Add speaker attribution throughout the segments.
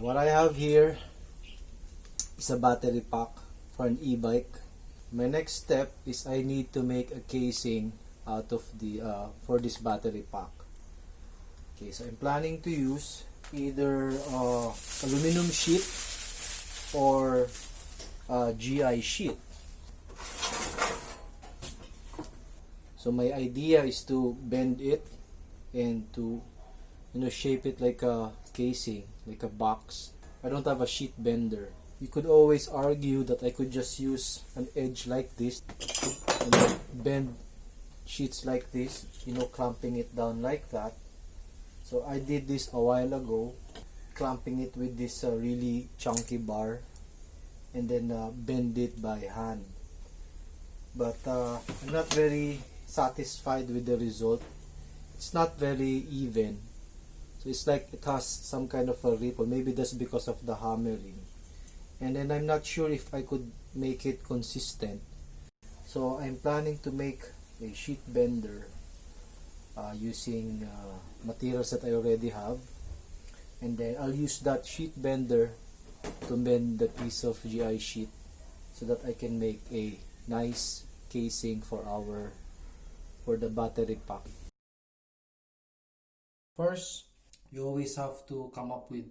Speaker 1: What I have here is a battery pack for an e-bike. My next step is I need to make a casing out of the for this battery pack. Okay, so I'm planning to use either aluminum sheet or GI sheet. So my idea is to bend it and to shape it like a casing, like a box. I don't have a sheet bender. You could always argue that I could just use an edge like this and bend sheets like this, clamping it down like that. So I did this a while ago, clamping it with this really chunky bar and then bend it by hand. But I'm not very satisfied with the result. It's not very even. So it's like it has some kind of a ripple. Maybe that's because of the hammering. And then I'm not sure if I could make it consistent. So I'm planning to make a sheet bender using materials that I already have. And then I'll use that sheet bender to bend the piece of GI sheet so that I can make a nice casing for the battery pack. First, you always have to come up with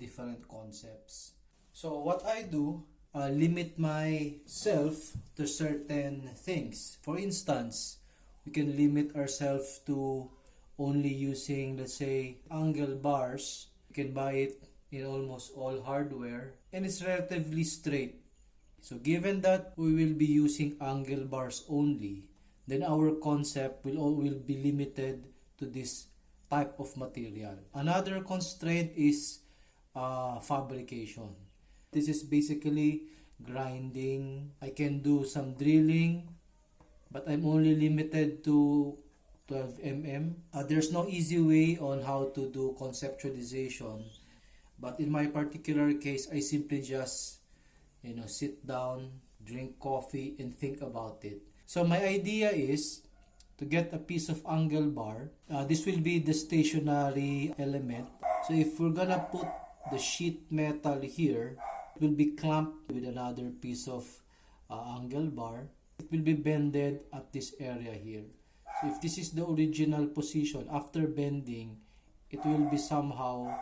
Speaker 1: different concepts. So what I do, limit myself to certain things. For instance, we can limit ourselves to only using, let's say, angle bars. You can buy it in almost all hardware and it's relatively straight. So given that we will be using angle bars only, then our concept will be limited to this type of material. Another constraint is fabrication. This is basically grinding. I can do some drilling, but I'm only limited to 12 mm. There's no easy way on how to do conceptualization, but in my particular case, I simply just sit down, drink coffee, and think about it. So my idea is to get a piece of angle bar. This will be the stationary element. So if we're gonna put the sheet metal here, it will be clamped with another piece of angle bar. It will be bended at this area here. So if this is the original position, after bending, it will be somehow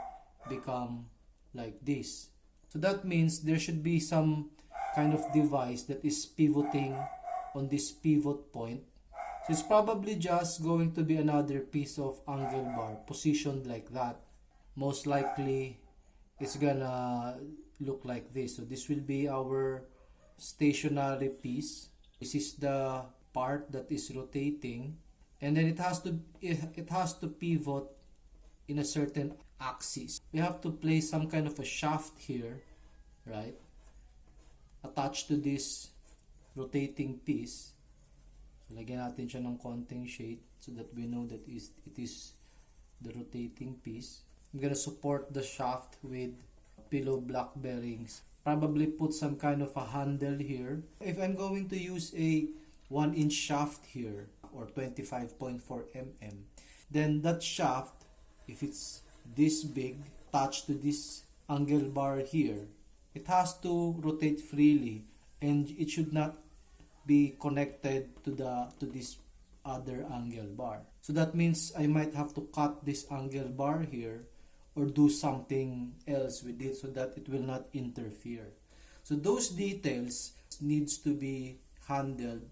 Speaker 1: become like this. So that means there should be some kind of device that is pivoting on this pivot point. So it's probably just going to be another piece of angle bar positioned like that. Most likely it's gonna look like this. So this will be our stationary piece. This is the part that is rotating, and then it has to pivot in a certain axis. We have to place some kind of a shaft here, right? Attached to this rotating piece. So lagyan natin siya ng konting shade so that we know that it is the rotating piece. I'm gonna support the shaft with pillow block bearings. Probably put some kind of a handle here. If I'm going to use a 1-inch shaft here or 25.4 mm, then that shaft, if it's this big, attached to this angle bar here, it has to rotate freely and it should not be connected to this other angle bar. So that means I might have to cut this angle bar here or do something else with it so that it will not interfere. So those details needs to be handled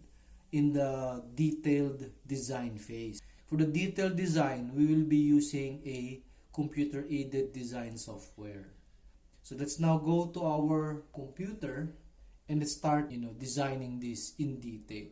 Speaker 1: in the detailed design phase. For the detailed design, we will be using a computer-aided design software. So let's now go to our computer and let's start designing this in detail.